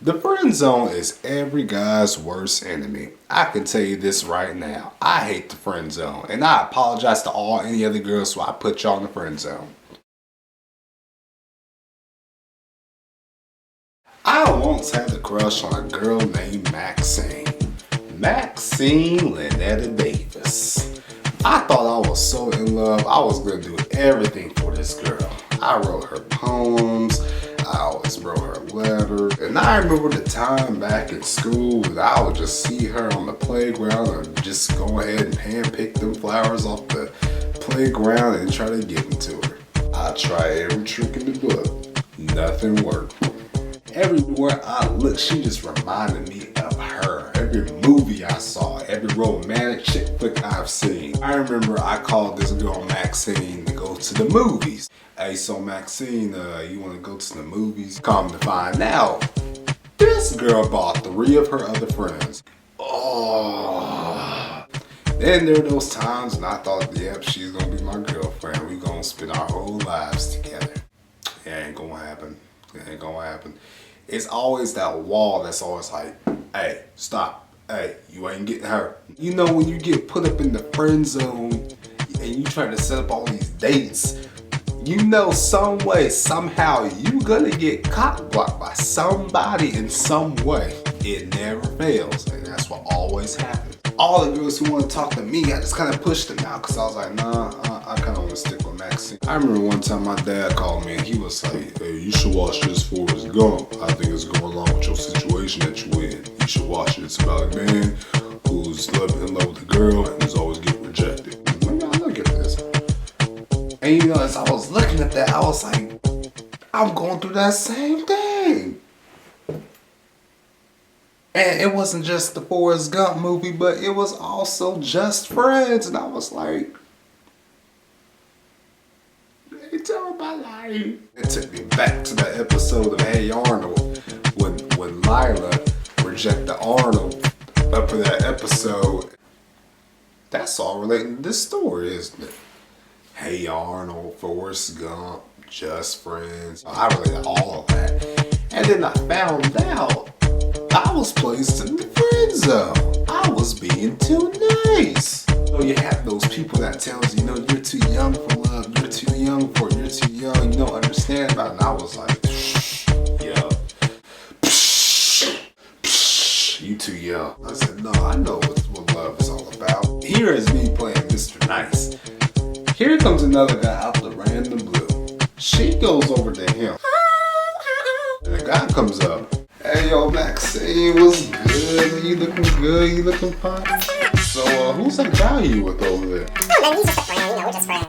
The friend zone is every guy's worst enemy. I can tell you this right now. I hate the friend zone, and I apologize to any other girls who I put y'all in the friend zone. I once had a crush on a girl named Maxine. Maxine Lynetta Davis. I thought I was so in love, I was gonna do everything for this girl. I wrote her poems, I always wrote her letters, and I remember the time back in school that I would just see her on the playground and just go ahead and handpick them flowers off the playground and try to give them to her. I tried every trick in the book, nothing worked. Everywhere I looked, she just reminded me of her. Every movie I saw, every romantic chick flick I've seen. I remember I called this girl Maxine to go to the movies. Hey, so Maxine, you want to go to the movies? Come to find out, this girl brought 3 of her other friends. Oh. Then there were those times when I thought, yep, she's going to be my girlfriend. We going to spend our whole lives together. It ain't going to happen. It ain't going to happen. It's always that wall that's always like, hey, stop. Hey, you ain't getting her. You know, when you get put up in the friend zone and you try to set up all these dates, you know some way, somehow, you gonna get cock blocked by somebody in some way. It never fails, and that's what always happens. All the girls who want to talk to me, I just kind of pushed them out because I was like, nah, I kind of want to stick with Maxine. I remember one time my dad called me and he was like, hey, you should watch this Forrest Gump. I think it's going along with your situation that you're in. You should watch it. It's about a man who's in love with a girl and is always getting rejected. Maybe I'll look at this. And you know, as I was looking at that, I was like, I'm going through that same thing. And it wasn't just the Forrest Gump movie, but it was also Just Friends. And I was like, they tell my life. It took me back to that episode of Hey Arnold when Lila rejected Arnold up for that episode. That's all relating to this story, isn't it? Hey Arnold, Forrest Gump, Just Friends. I related all of that. And then I found out I was placed in the friend zone. I was being too nice. So you have those people that tells you, you're too young for love, you're too young for it, you're too young, you don't understand about it. And I was like, yeah, you too young. I said, no, I know what love is all about. Here is me playing Mr. Nice. Here comes another guy out the random blue. She goes over to him. And the guy comes up. Hey, yo, Maxine, what's good? You looking good? You looking fine? So, who's that guy you with over there? Oh, no, he's just a friend. We're just friends.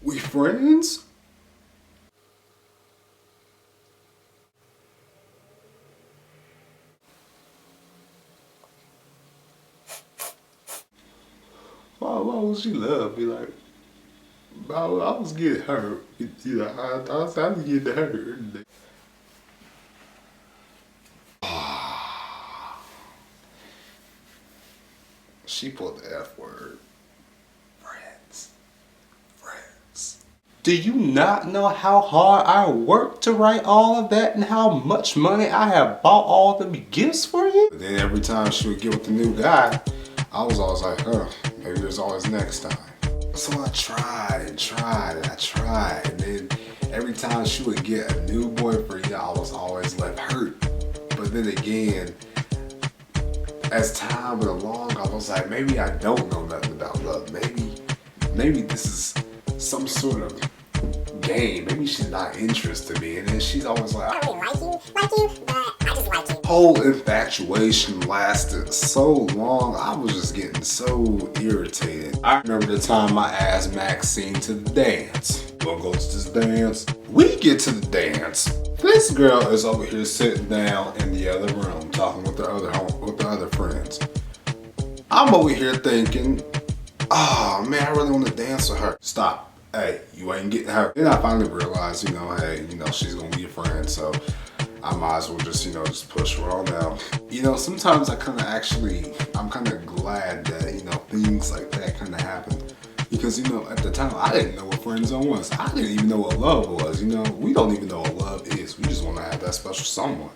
We friends? Why would she love me? Like, I was getting hurt. I was getting hurt. She pulled the F word. Friends. Do you not know how hard I worked to write all of that and how much money I have bought all the gifts for you? But then every time she would get with the new guy, I was always like, maybe there's always next time. So I tried and tried and I tried. And then every time she would get a new boyfriend, I was always left hurt. But then again, as time went along, I was like, maybe I don't know nothing about love. Maybe this is some sort of game. Maybe she's not interested in me. And then she's always like, I don't really like you, but I just like you. Whole infatuation lasted so long, I was just getting so irritated. I remember the time I asked Maxine to the dance. Wanna go to this dance? We get to the dance. This girl is over here sitting down in the other room talking with the other friends. I'm over here thinking, oh man, I really want to dance with her. Stop. Hey, you ain't getting her. Then I finally realized, hey, she's gonna be a friend, so I might as well just push her on out. Sometimes I'm kind of glad that, things like that kind of happen. Because, at the time, I didn't know what friend zone was. I didn't even know what love was. We don't even know what love is. We just want to have that special someone.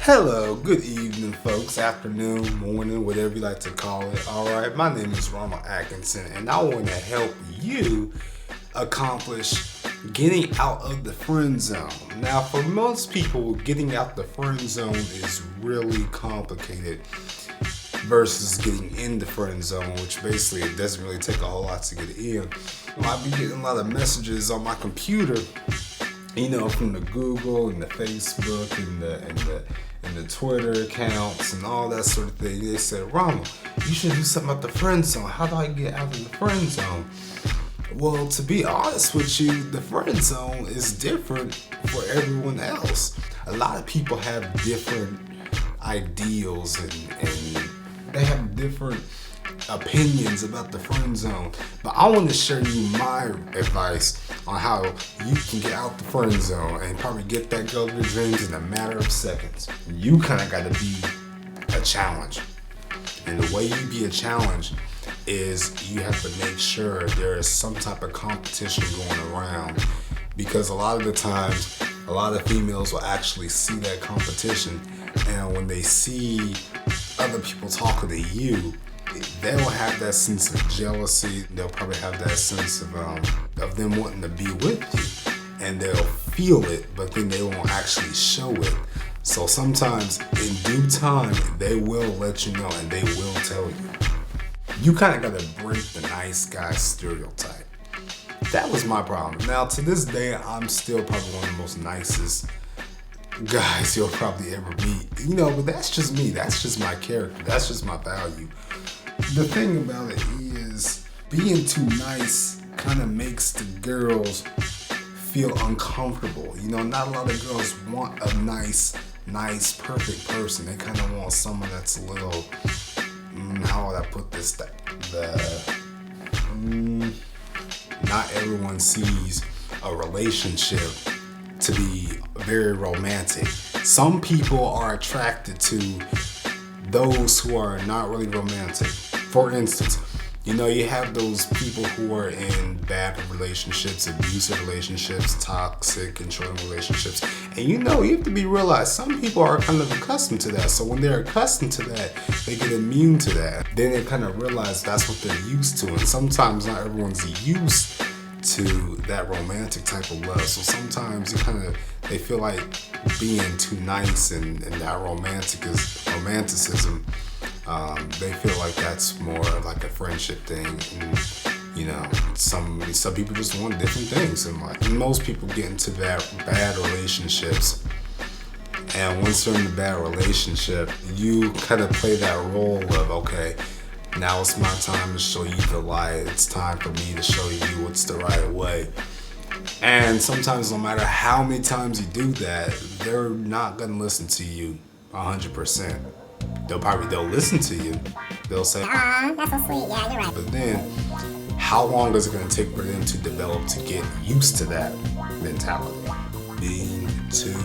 Hello, good evening, folks, afternoon, morning, whatever you like to call it. All right, my name is Ronald Atkinson, and I want to help you accomplish getting out of the friend zone. Now, for most people, getting out the friend zone is really complicated versus getting in the friend zone, which basically it doesn't really take a whole lot to get in. I've been getting a lot of messages on my computer, you know, from the Google and the Facebook and the Twitter accounts and all that sort of thing. They said, Ronald, you should do something about the friend zone. How do I get out of the friend zone? Well, to be honest with you, the friend zone is different for everyone else. A lot of people have different ideals and they have different opinions about the friend zone. But I want to share you my advice on how you can get out the friend zone and probably get that girl of your dreams in a matter of seconds. You kind of got to be a challenge. And the way you be a challenge is you have to make sure there is some type of competition going around, because a lot of the times a lot of females will actually see that competition, and when they see other people talking to you, they will have that sense of jealousy. They'll probably have that sense of them wanting to be with you, and they'll feel it, but then they won't actually show it. So sometimes in due time they will let you know, and they will tell you. You kind of got to break the nice guy stereotype. That was my problem. Now to this day, I'm still probably one of the most nicest guys you'll probably ever meet. You know, but that's just me. That's just my character. That's just my value. The thing about it is, being too nice kind of makes the girls feel uncomfortable. You know, not a lot of girls want a nice, perfect person. They kind of want someone that's a little, how would I put this? Not everyone sees a relationship to be very romantic. Some people are attracted to those who are not really romantic. For instance, you know, you have those people who are in bad relationships, abusive relationships, toxic, controlling relationships. And you know, you have to be realized, some people are kind of accustomed to that. So when they're accustomed to that, they get immune to that. Then they kind of realize that's what they're used to. And sometimes not everyone's used to that romantic type of love. So sometimes they feel like being too nice and that romanticism, they feel like that's more like a friendship thing. And, you know, some people just want different things in life. And most people get into bad relationships. And once you're in a bad relationship, you kind of play that role of, okay, now it's my time to show you the light. It's time for me to show you what's the right way. And sometimes, no matter how many times you do that, they're not gonna listen to you 100%. They'll listen to you. They'll say, That's so sweet. Yeah, you're right. but then, how long is it gonna take for them to develop to get used to that mentality? Being too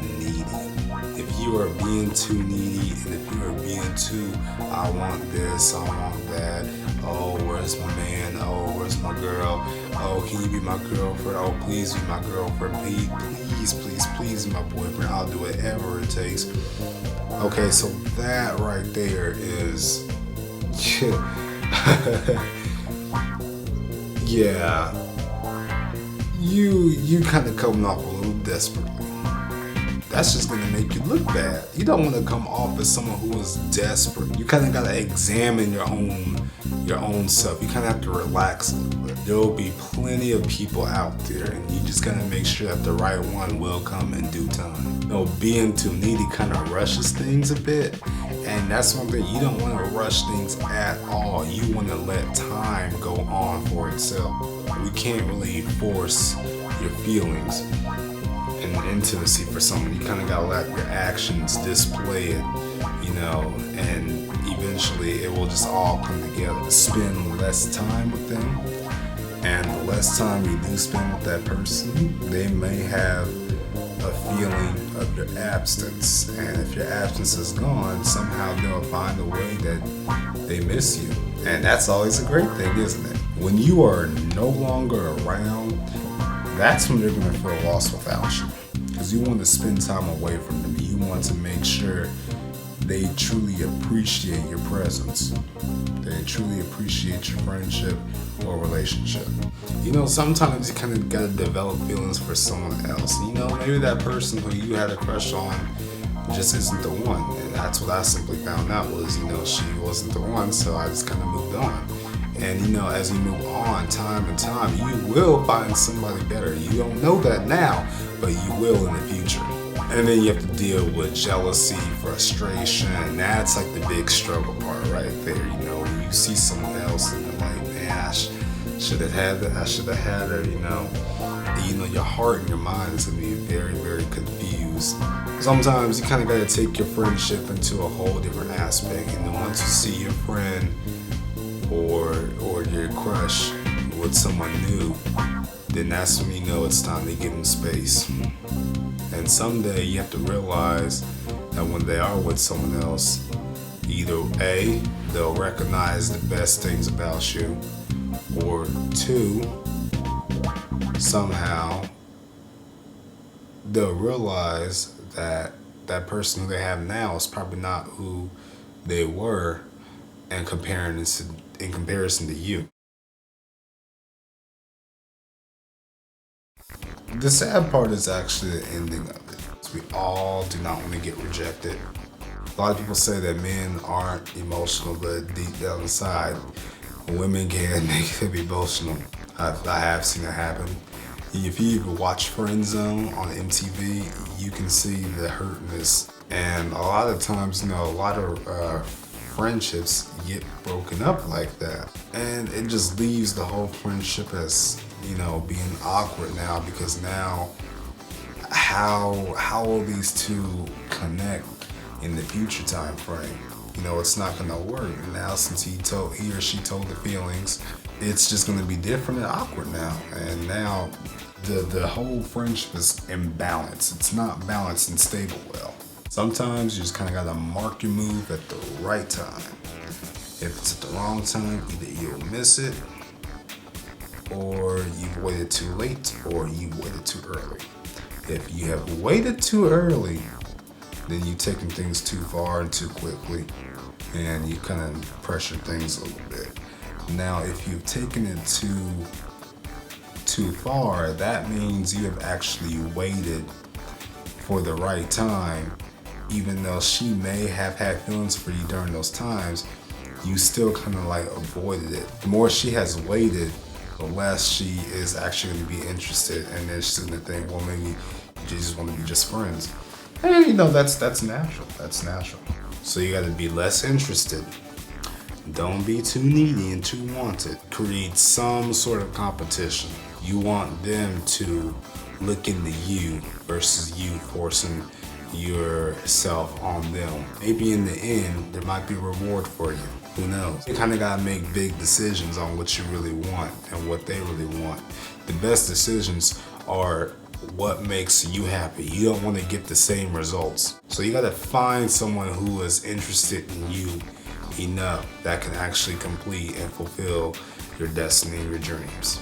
needy. If you are being too needy, and if you are being too, I want this, I want that, oh, where's my man, oh, where's my girl, oh, can you be my girlfriend, oh, please be my girlfriend, please be my boyfriend, I'll do whatever it takes. Okay, so that right there is, yeah, you kind of coming off a little desperately. That's just gonna make you look bad. You don't want to come off as someone who is desperate. You kind of gotta examine your own self. You kind of have to relax a little bit. There will be plenty of people out there, and you just gotta make sure that the right one will come in due time. You know, being too needy kind of rushes things a bit, and that's one thing. You don't want to rush things at all. You want to let time go on for itself. We can't really force your feelings and intimacy for someone. You kind of gotta let your actions display it, you know, and eventually it will just all come together. Spend less time with them, and the less time you do spend with that person, they may have a feeling of your absence, and if your absence is gone, somehow they'll find a way that they miss you. And that's always a great thing, isn't it? When you are no longer around, that's when they're gonna feel lost without you, because you want to spend time away from them. You want to make sure they truly appreciate your presence. They truly appreciate your friendship or relationship. You know, sometimes you kind of gotta develop feelings for someone else. You know, maybe that person who you had a crush on just isn't the one. And that's what I simply found out was, you know, she wasn't the one, so I just kind of moved on. And you know, as you move on, time and time, you will find somebody better. You don't know that now, but you will in the future. And then you have to deal with jealousy, frustration, and that's like the big struggle part right there. You know, when you see someone else and you're like, man, I should have had that, I should have had her, you know. And, you know, your heart and your mind is gonna be very, very confused. Sometimes you kind of gotta take your friendship into a whole different aspect. And then once you see your friend or your crush with someone new, then that's when you know it's time to give them space. And someday you have to realize that when they are with someone else, either A, they'll recognize the best things about you, or two, somehow they'll realize that that person who they have now is probably not who they were in comparison to you. The sad part is actually the ending of it. We all do not want to get rejected. A lot of people say that men aren't emotional, but deep down inside, women can be emotional. I have seen it happen. If you ever watch Friend Zone on MTV, you can see the hurtness. And a lot of times, you know, a lot of friendships get broken up like that. And it just leaves the whole friendship as, you know, being awkward now, because now how will these two connect in the future time frame? You know, it's not gonna work. Now since he or she told the feelings, it's just gonna be different and awkward now. And now the whole friendship is imbalanced. It's not balanced and stable well. Sometimes you just kind of gotta mark your move at the right time. If it's at the wrong time, either you'll miss it, or you've waited too late, or you waited too early. If you have waited too early, then you've taken things too far and too quickly, and you kind of pressure things a little bit. Now, if you've taken it too far, that means you have actually waited for the right time. Even though she may have had feelings for you during those times, you still kind of like avoided it. The more she has waited, the less she is actually going to be interested, and then she's going to think, well, maybe you just want to be just friends. And you know, that's natural. That's natural. So you got to be less interested. Don't be too needy and too wanted. Create some sort of competition. You want them to look into you versus you forcing yourself on them. Maybe in the end, there might be a reward for you. Who knows? You kind of got to make big decisions on what you really want and what they really want. The best decisions are what makes you happy. You don't want to get the same results. So you got to find someone who is interested in you enough that can actually complete and fulfill your destiny and your dreams.